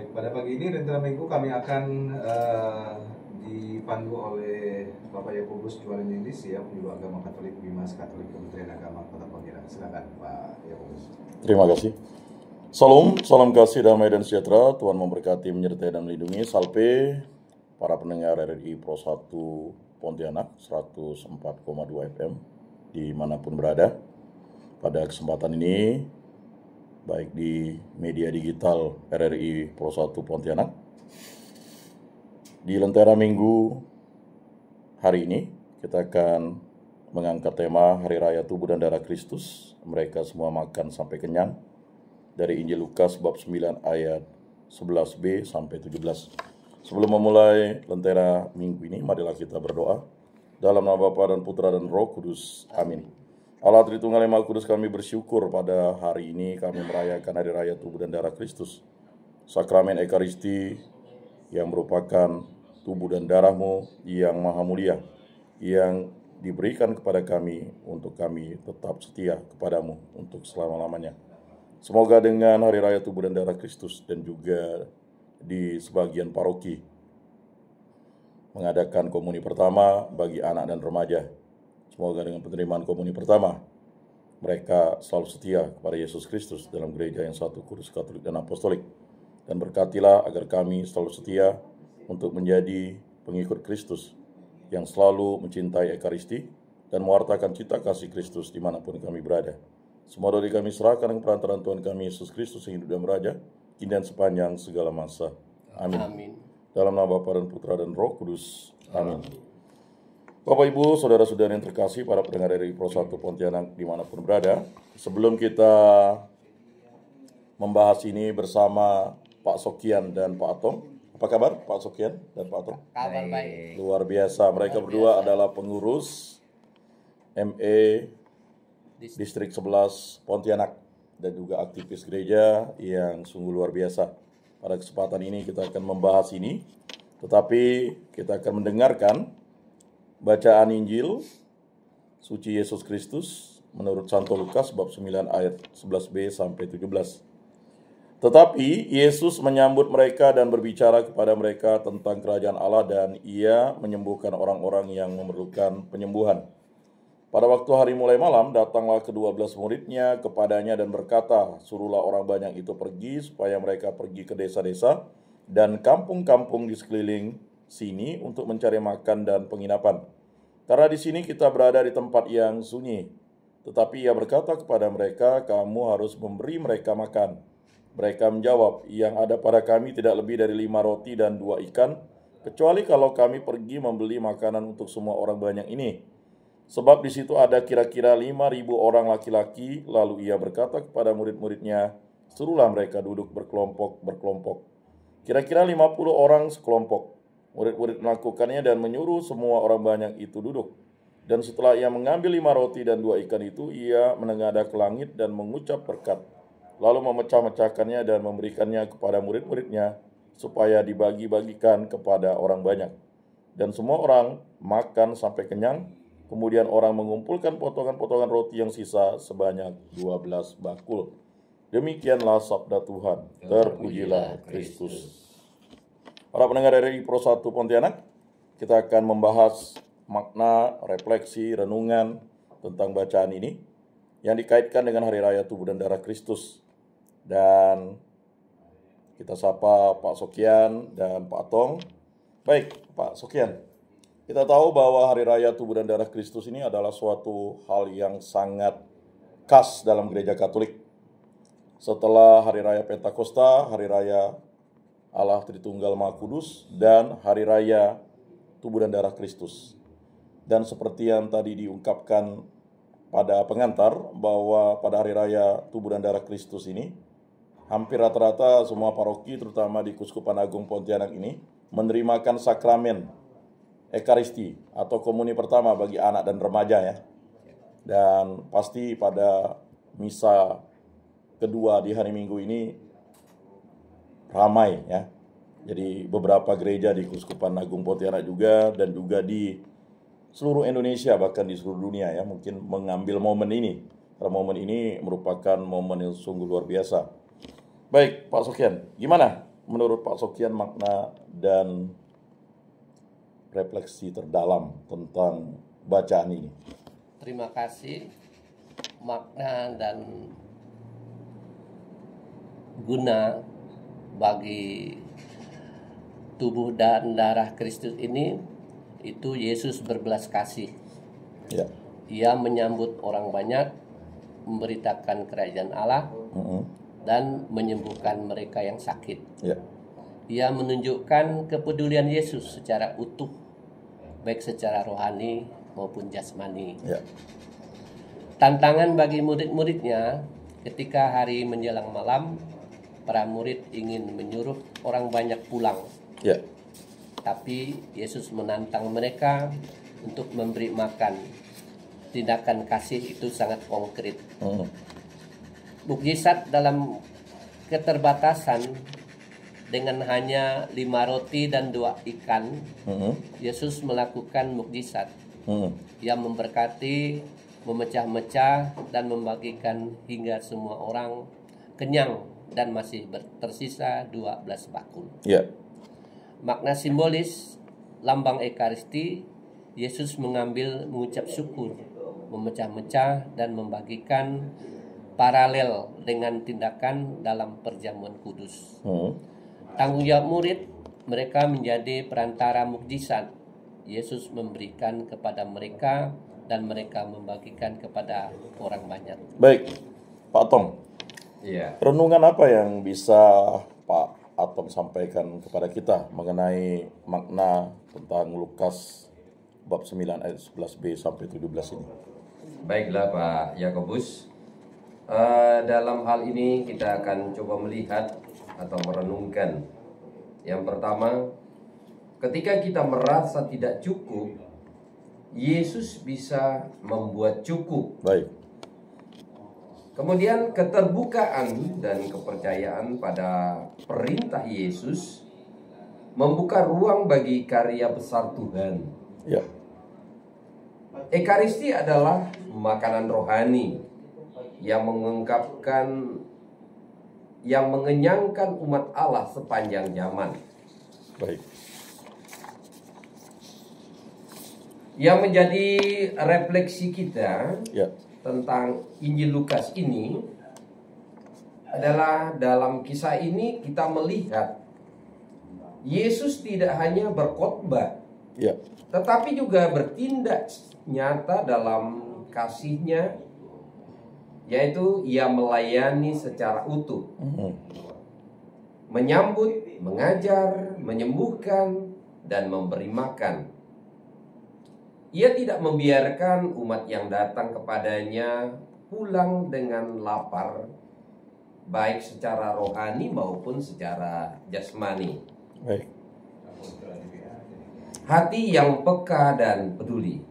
Baik, pada pagi ini Lentera Minggu kami akan dipandu oleh Bapak Yakobus Juwarnendis, ya, Penyuluh Agama Katolik Bimas Katolik Kementerian Agama Kota Pontianak. Silakan Pak Yakobus. Terima kasih. Salam kasih, damai dan sejahtera. Tuhan memberkati, menyertai dan melindungi. Salve para pendengar RRI Pro 1 Pontianak 104,2 FM dimanapun berada. Pada kesempatan ini, baik di media digital RRI Pro 1 Pontianak, di Lentera Minggu hari ini kita akan mengangkat tema Hari Raya Tubuh dan Darah Kristus. Mereka semua makan sampai kenyang, dari Injil Lukas bab 9 ayat 11b sampai 17. Sebelum memulai Lentera Minggu ini, marilah kita berdoa. Dalam nama Bapa dan Putra dan Roh Kudus. Amin. Allah Tritunggal Yang Maha Kudus, kami bersyukur pada hari ini kami merayakan Hari Raya Tubuh dan Darah Kristus. Sakramen Ekaristi yang merupakan tubuh dan darah-Mu yang maha mulia, yang diberikan kepada kami untuk kami tetap setia kepadamu untuk selama-lamanya. Semoga dengan Hari Raya Tubuh dan Darah Kristus dan juga di sebagian paroki mengadakan komuni pertama bagi anak dan remaja. Semoga dengan penerimaan komuni pertama mereka selalu setia kepada Yesus Kristus dalam gereja yang satu, kudus, katolik, dan apostolik. Dan berkatilah agar kami selalu setia untuk menjadi pengikut Kristus yang selalu mencintai Ekaristi dan mewartakan cita kasih Kristus dimanapun kami berada. Semua doa kami serahkan dengan perantaraan Tuhan kami Yesus Kristus yang hidup dan beraja, kini dan sepanjang segala masa. Amin. Amin. Dalam nama Bapa dan Putra dan Roh Kudus. Amin. Bapak, Ibu, saudara-saudara yang terkasih, para pendengar dari Pro 1 Pontianak dimanapun berada, sebelum kita membahas ini bersama Pak Sokian dan Pak Atong. Apa kabar Pak Sokian dan Pak Atong? Kabar baik. Luar biasa. Mereka berdua adalah pengurus ME Distrik 11 Pontianak dan juga aktivis gereja yang sungguh luar biasa. Pada kesempatan ini kita akan membahas ini, tetapi kita akan mendengarkan bacaan Injil suci Yesus Kristus menurut Santo Lukas bab 9 ayat 11b sampai 17. Tetapi Yesus menyambut mereka dan berbicara kepada mereka tentang kerajaan Allah, dan ia menyembuhkan orang-orang yang memerlukan penyembuhan. Pada waktu hari mulai malam, datanglah ke-12 muridnya kepadanya dan berkata, "Suruhlah orang banyak itu pergi, supaya mereka pergi ke desa-desa dan kampung-kampung di sekeliling sini untuk mencari makan dan penginapan. Karena di sini kita berada di tempat yang sunyi." Tetapi ia berkata kepada mereka, "Kamu harus memberi mereka makan." Mereka menjawab, "Yang ada pada kami tidak lebih dari 5 roti dan 2 ikan, kecuali kalau kami pergi membeli makanan untuk semua orang banyak ini. Sebab di situ ada kira-kira 5.000 orang laki-laki." Lalu ia berkata kepada murid-muridnya, "Suruhlah mereka duduk berkelompok-berkelompok, kira-kira 50 orang sekelompok." Murid-murid melakukannya dan menyuruh semua orang banyak itu duduk. Dan setelah ia mengambil 5 roti dan 2 ikan itu, ia menengadah ke langit dan mengucap berkat. Lalu memecah-mecahkannya dan memberikannya kepada murid-muridnya supaya dibagi-bagikan kepada orang banyak. Dan semua orang makan sampai kenyang. Kemudian orang mengumpulkan potongan-potongan roti yang sisa sebanyak 12 bakul. Demikianlah sabda Tuhan. Terpujilah Kristus. Para pendengar RRI Pro 1 Pontianak, kita akan membahas makna, refleksi, renungan tentang bacaan ini yang dikaitkan dengan Hari Raya Tubuh dan Darah Kristus. Dan kita sapa Pak Sokian dan Pak Atong. Baik, Pak Sokian, kita tahu bahwa Hari Raya Tubuh dan Darah Kristus ini adalah suatu hal yang sangat khas dalam gereja Katolik. Setelah Hari Raya Pentakosta, Hari Raya Allah Tritunggal Maha Kudus, dan Hari Raya Tubuh dan Darah Kristus. Dan seperti yang tadi diungkapkan pada pengantar, bahwa pada Hari Raya Tubuh dan Darah Kristus ini, hampir rata-rata semua paroki, terutama di Kuskupan Agung Pontianak ini, menerimakan sakramen Ekaristi atau komuni pertama bagi anak dan remaja, ya. Dan pasti pada misa kedua di hari Minggu ini ramai, ya. Jadi beberapa gereja di Kuskupan Agung Pontianak juga, dan juga di seluruh Indonesia, bahkan di seluruh dunia, ya, mungkin mengambil momen ini. Karena momen ini merupakan momen yang sungguh luar biasa. Baik, Pak Sokian, gimana menurut Pak Sokian makna dan refleksi terdalam tentang bacaan ini? Terima kasih. Makna dan guna bagi tubuh dan darah Kristus ini itu Yesus berbelas kasih. Ya. Ia menyambut orang banyak, memberitakan kerajaan Allah, dan menyembuhkan mereka yang sakit. Ya. Ia menunjukkan kepedulian Yesus secara utuh, baik secara rohani maupun jasmani. Ya. Tantangan bagi murid-muridnya ketika hari menjelang malam, para murid ingin menyuruh orang banyak pulang. Ya. Tapi Yesus menantang mereka untuk memberi makan. Tindakan kasih itu sangat konkret. Mukjizat dalam keterbatasan dengan hanya 5 roti dan 2 ikan, Yesus melakukan mukjizat. Ia memberkati, memecah-mecah, dan membagikan hingga semua orang kenyang dan masih tersisa 12 bakul. Ya. Makna simbolis lambang Ekaristi, Yesus mengucap syukur, memecah-mecah dan membagikan, paralel dengan tindakan dalam perjamuan kudus. Tanggung jawab murid, mereka menjadi perantara mukjizat. Yesus memberikan kepada mereka dan mereka membagikan kepada orang banyak. Baik, Pak Tong. Iya. Renungan apa yang bisa Pak Atom sampaikan kepada kita mengenai makna tentang Lukas bab 9 ayat 11b sampai 17 ini? Baiklah Pak Yakobus, dalam hal ini kita akan coba melihat atau merenungkan. Yang pertama, ketika kita merasa tidak cukup, Yesus bisa membuat cukup. Baik. Kemudian keterbukaan dan kepercayaan pada perintah Yesus membuka ruang bagi karya besar Tuhan. Ya. Ekaristi adalah makanan rohani yang mengenyangkan umat Allah sepanjang zaman. Baik. Yang menjadi refleksi kita Ya. tentang Injil Lukas ini adalah dalam kisah ini kita melihat Yesus tidak hanya berkhotbah, Ya. tetapi juga bertindak nyata dalam kasihnya, yaitu ia melayani secara utuh, menyambut, mengajar, menyembuhkan, dan memberi makan. Ia tidak membiarkan umat yang datang kepadanya pulang dengan lapar, baik secara rohani maupun secara jasmani. Baik. Hati yang peka dan peduli.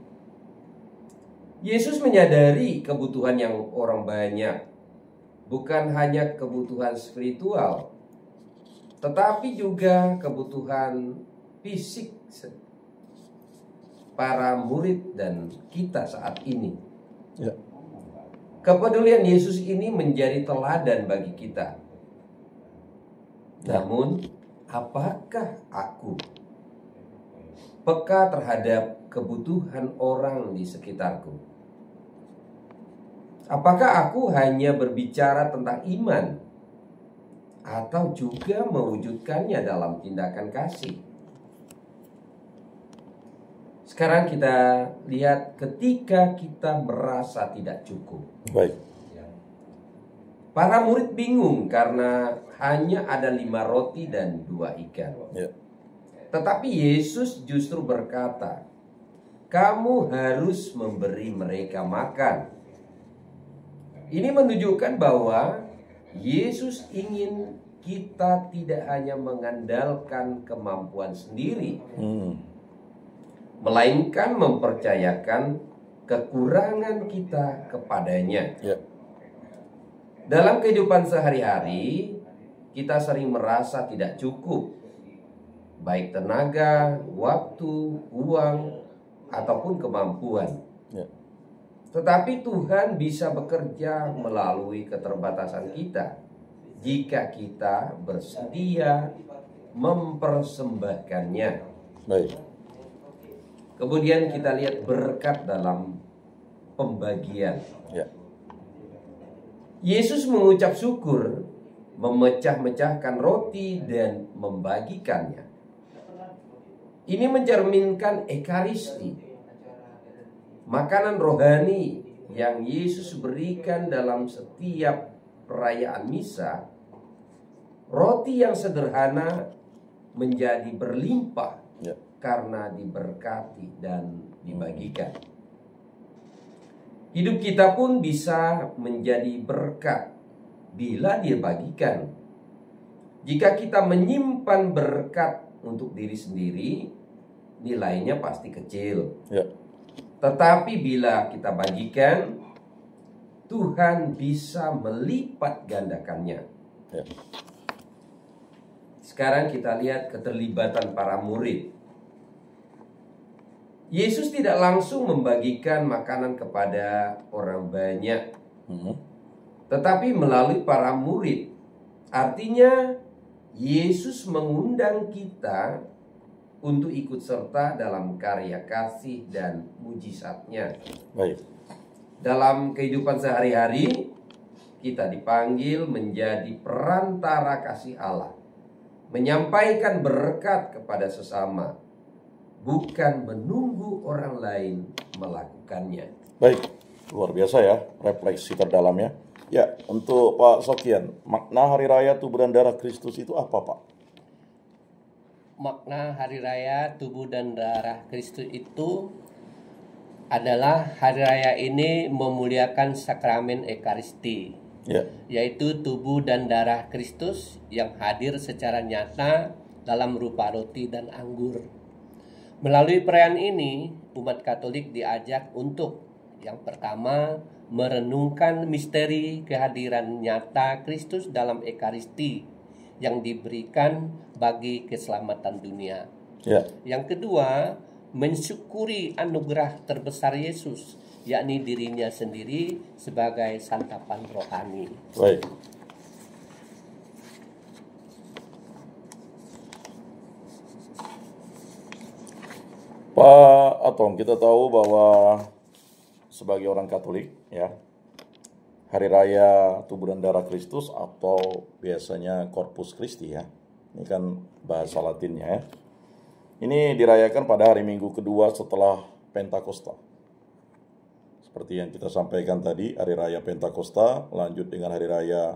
Yesus menyadari kebutuhan yang orang banyak, bukan hanya kebutuhan spiritual, tetapi juga kebutuhan fisik para murid dan kita saat ini. Ya. Kepedulian Yesus ini menjadi teladan bagi kita. Namun, apakah aku peka terhadap kebutuhan orang di sekitarku? Apakah aku hanya berbicara tentang iman atau juga mewujudkannya dalam tindakan kasih? Sekarang kita lihat ketika kita merasa tidak cukup. Baik. Para murid bingung karena hanya ada 5 roti dan 2 ikan. Ya. Tetapi Yesus justru berkata, kamu harus memberi mereka makan. Ini menunjukkan bahwa Yesus ingin kita tidak hanya mengandalkan kemampuan sendiri, melainkan mempercayakan kekurangan kita kepadanya. Ya. Dalam kehidupan sehari-hari, kita sering merasa tidak cukup, baik tenaga, waktu, uang, ataupun kemampuan. Ya. Tetapi Tuhan bisa bekerja melalui keterbatasan kita. jika kita bersedia mempersembahkannya. Baik. Kemudian kita lihat berkat dalam pembagian. Ya. Yesus mengucap syukur, memecah-mecahkan roti dan membagikannya. Ini mencerminkan ekaristi, makanan rohani yang Yesus berikan dalam setiap perayaan misa. Roti yang sederhana menjadi berlimpah Ya. karena diberkati dan dibagikan. Hidup kita pun bisa menjadi berkat bila dibagikan. Jika kita menyimpan berkat untuk diri sendiri, nilainya pasti kecil. Ya. Tetapi bila kita bagikan, Tuhan bisa melipat gandakannya. Ya. Sekarang kita lihat keterlibatan para murid. Yesus tidak langsung membagikan makanan kepada orang banyak, tetapi melalui para murid. Artinya, Yesus mengundang kita untuk ikut serta dalam karya kasih dan mujizatnya. Baik. Dalam kehidupan sehari-hari, kita dipanggil menjadi perantara kasih Allah, menyampaikan berkat kepada sesama, bukan menunggu orang lain melakukannya. Baik, luar biasa ya refleksi terdalamnya. Ya, untuk Pak Sokian, makna Hari Raya Tubuh dan Darah Kristus itu apa, Pak? Makna Hari Raya Tubuh dan Darah Kristus itu adalah hari raya ini memuliakan sakramen Ekaristi, Ya. yaitu tubuh dan darah Kristus yang hadir secara nyata dalam rupa roti dan anggur. Melalui perayaan ini, umat Katolik diajak untuk yang pertama merenungkan misteri kehadiran nyata Kristus dalam Ekaristi yang diberikan bagi keselamatan dunia. Ya. Yang kedua, mensyukuri anugerah terbesar Yesus, yakni dirinya sendiri sebagai santapan rohani. Baik. Pak Atong, kita tahu bahwa sebagai orang Katolik, ya, Hari Raya Tubuh dan Darah Kristus atau biasanya Corpus Christi, ya, ini kan bahasa Latinnya, ya. Ini dirayakan pada hari Minggu kedua setelah Pentakosta. Seperti yang kita sampaikan tadi, Hari Raya Pentakosta lanjut dengan Hari Raya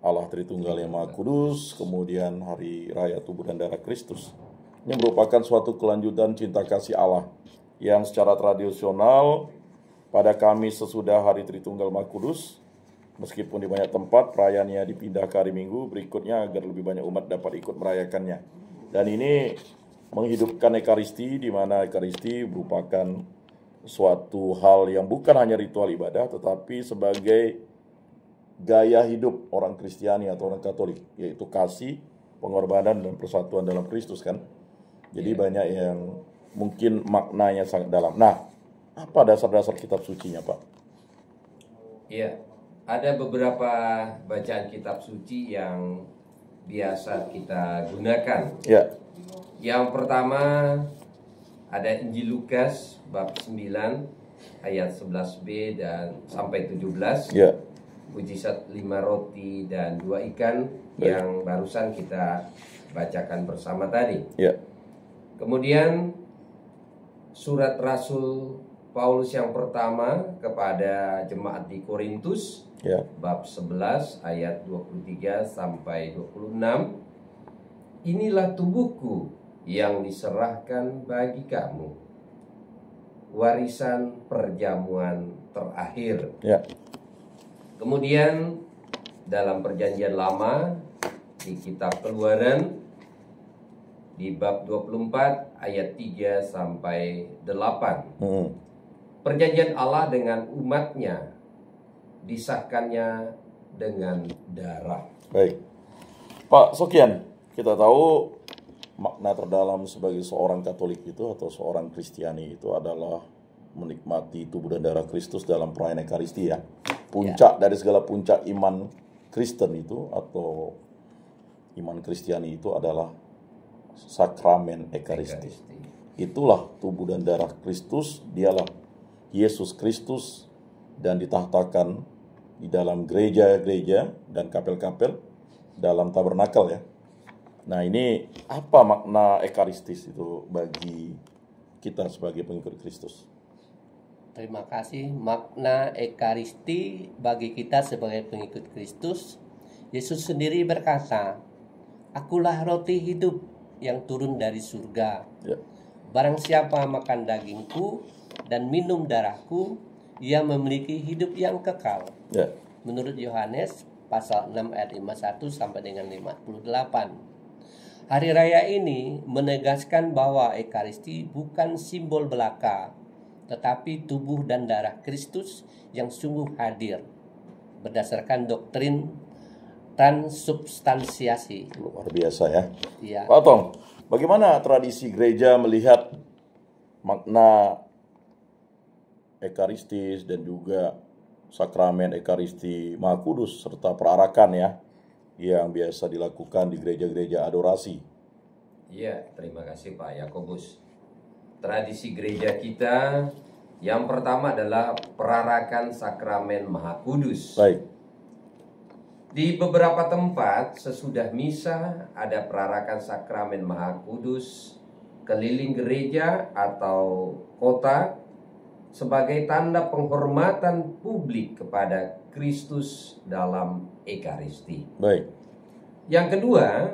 Allah Tritunggal Yang Maha Kudus, kemudian Hari Raya Tubuh dan Darah Kristus. Ini merupakan suatu kelanjutan cinta kasih Allah yang secara tradisional pada Kamis sesudah Hari Tritunggal Maha Kudus, meskipun di banyak tempat perayaannya dipindah ke hari Minggu berikutnya agar lebih banyak umat dapat ikut merayakannya. Dan ini menghidupkan Ekaristi, di mana Ekaristi merupakan suatu hal yang bukan hanya ritual ibadah, tetapi sebagai gaya hidup orang Kristiani atau orang Katolik, yaitu kasih, pengorbanan, dan persatuan dalam Kristus, kan. Jadi banyak yang mungkin maknanya sangat dalam. Nah, apa dasar-dasar kitab sucinya, Pak? Iya, ada beberapa bacaan kitab suci yang biasa kita gunakan. Ya. Yang pertama ada Injil Lukas bab 9 ayat 11b dan sampai 17. Ya. Mujizat 5 roti dan 2 ikan yang barusan kita bacakan bersama tadi. Ya. Kemudian surat Rasul Paulus yang pertama kepada jemaat di Korintus, Ya. bab 11 ayat 23 sampai 26. Inilah tubuhku yang diserahkan bagi kamu, warisan perjamuan terakhir. Ya. Kemudian dalam perjanjian lama di kitab Keluaran di bab 24 ayat 3 sampai 8. Perjanjian Allah dengan umatnya disahkannya dengan darah. Baik. Pak Sokian, kita tahu makna terdalam sebagai seorang Katolik itu atau seorang Kristiani itu adalah menikmati tubuh dan darah Kristus dalam perayaan Ekaristi, ya. Puncak dari segala puncak iman Kristen itu atau iman Kristiani itu adalah sakramen Ekaristi. Itulah tubuh dan darah Kristus, dialah Yesus Kristus, dan ditahtakan di dalam gereja-gereja dan kapel-kapel dalam tabernakel ya. Nah, ini apa makna Ekaristis itu bagi kita sebagai pengikut Kristus? Terima kasih. Makna Ekaristi bagi kita sebagai pengikut Kristus, Yesus sendiri berkata, "Akulah roti hidup yang turun dari surga. Ya. Barang siapa makan dagingku dan minum darahku, ia memiliki hidup yang kekal." Ya. Menurut Yohanes pasal 6 ayat 51 sampai dengan 58. Hari raya ini menegaskan bahwa Ekaristi bukan simbol belaka, tetapi tubuh dan darah Kristus yang sungguh hadir berdasarkan doktrin transubstansiasi. Luar biasa ya. Ya. Pak Tong, bagaimana tradisi gereja melihat makna Ekaristis dan juga sakramen Ekaristi Maha Kudus serta perarakan ya yang biasa dilakukan di gereja-gereja adorasi? Iya, terima kasih Pak Yakobus. Tradisi gereja kita yang pertama adalah perarakan sakramen Maha Kudus. Baik. Di beberapa tempat sesudah misa ada perarakan sakramen Maha Kudus keliling gereja atau kota sebagai tanda penghormatan publik kepada Kristus dalam Ekaristi. Baik. Yang kedua,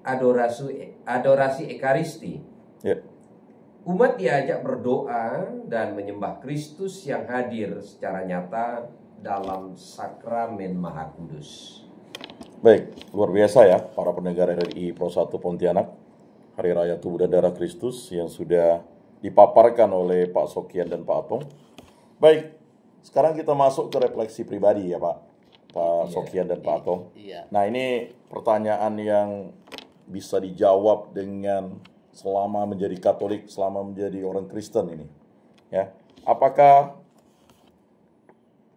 adorasi Ekaristi. Ya. Umat diajak berdoa dan menyembah Kristus yang hadir secara nyata dalam sakramen Maha Kudus. Baik, luar biasa ya para pendengar RRI Pro 1 Pontianak. Hari Raya Tubuh dan Darah Kristus yang sudah dipaparkan oleh Pak Sokian dan Pak Atong. Baik, sekarang kita masuk ke refleksi pribadi ya Pak Sokian dan Pak Atong. Iya. Nah, ini pertanyaan yang bisa dijawab dengan selama menjadi Katolik, selama menjadi orang Kristen ini. Ya, apakah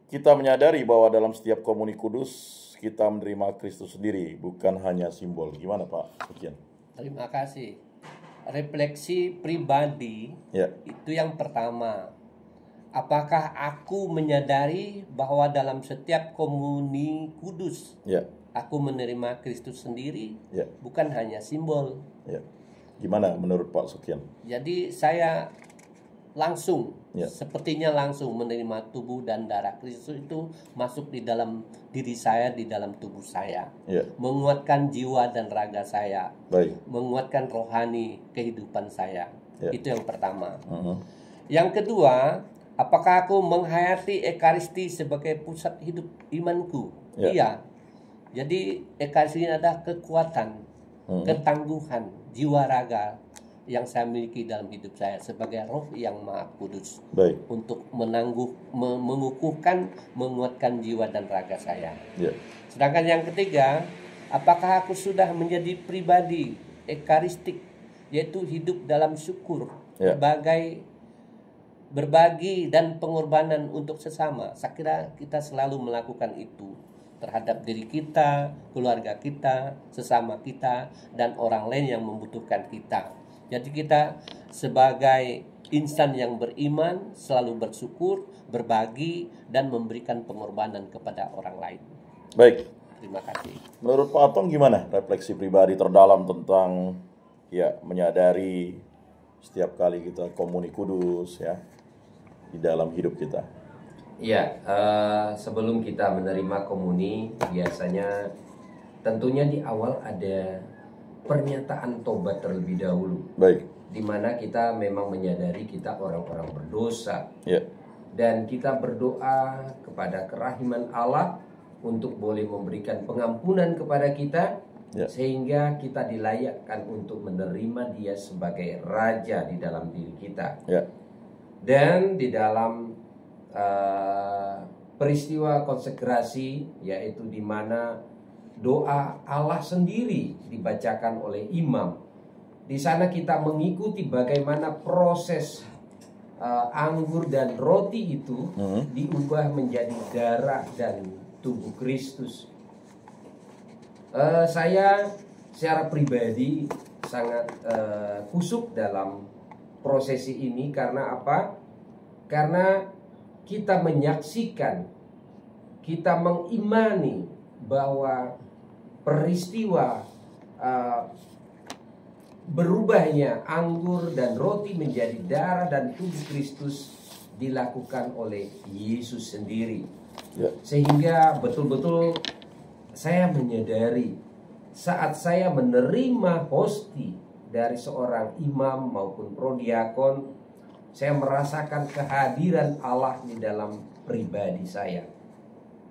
kita menyadari bahwa dalam setiap komuni kudus kita menerima Kristus sendiri, bukan hanya simbol? Gimana Pak Sokian? Terima kasih. Refleksi pribadi Ya. itu yang pertama. Apakah aku menyadari bahwa dalam setiap komuni kudus Ya. aku menerima Kristus sendiri, Ya. bukan hanya simbol. Ya. Gimana menurut Pak Sokian? Jadi saya langsung, Ya. sepertinya langsung menerima tubuh dan darah Kristus itu masuk di dalam diri saya, di dalam tubuh saya. Ya. Menguatkan jiwa dan raga saya, Baik. menguatkan rohani kehidupan saya. Ya. Itu yang pertama. Mhm. Yang kedua, apakah aku menghayati Ekaristi sebagai pusat hidup imanku? Ya. Iya. Jadi Ekaristi ini adalah kekuatan, ketangguhan, jiwa raga yang saya miliki dalam hidup saya sebagai roh yang Maha Kudus Baik. untuk mengukuhkan, menguatkan jiwa dan raga saya. Ya. Sedangkan yang ketiga, apakah aku sudah menjadi pribadi ekaristik, yaitu hidup dalam syukur, Ya. berbagi dan pengorbanan untuk sesama. Saya kira kita selalu melakukan itu terhadap diri kita, keluarga kita, sesama kita, dan orang lain yang membutuhkan kita. Jadi kita sebagai insan yang beriman selalu bersyukur, berbagi, dan memberikan pengorbanan kepada orang lain. Baik. Terima kasih. Menurut Pak Atong gimana refleksi pribadi terdalam tentang ya menyadari setiap kali kita komuni kudus ya di dalam hidup kita? Iya, sebelum kita menerima komuni, biasanya tentunya di awal ada pernyataan tobat terlebih dahulu. Baik. Di mana kita memang menyadari kita orang-orang berdosa. Ya. Dan kita berdoa kepada kerahiman Allah untuk boleh memberikan pengampunan kepada kita. Ya. Sehingga kita dilayakkan untuk menerima Dia sebagai Raja di dalam diri kita. Ya. Dan di dalam peristiwa konsekrasi, yaitu di mana doa Allah sendiri dibacakan oleh imam. Di sana kita mengikuti bagaimana proses anggur dan roti itu diubah menjadi darah dan tubuh Kristus. Saya secara pribadi sangat kusuk dalam prosesi ini. Karena apa? Karena kita menyaksikan, kita mengimani bahwa peristiwa berubahnya anggur dan roti menjadi darah dan tubuh Kristus dilakukan oleh Yesus sendiri. Ya. Sehingga betul-betul saya menyadari saat saya menerima hosti dari seorang imam maupun prodiakon, saya merasakan kehadiran Allah di dalam pribadi saya.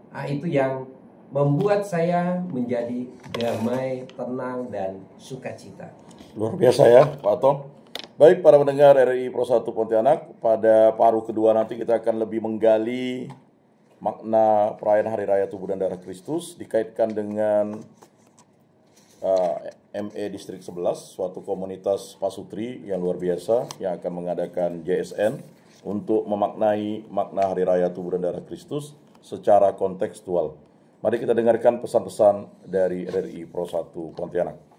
Nah, itu yang membuat saya menjadi damai, tenang, dan sukacita. Luar biasa ya Pak Tom. Baik para pendengar RRI Pro 1 Pontianak, pada paruh kedua nanti kita akan lebih menggali makna perayaan Hari Raya Tubuh dan Darah Kristus dikaitkan dengan ME Distrik 11, suatu komunitas pasutri yang luar biasa yang akan mengadakan JSN untuk memaknai makna Hari Raya Tubuh dan Darah Kristus secara kontekstual. Mari kita dengarkan pesan-pesan dari RRI Pro 1 Pontianak.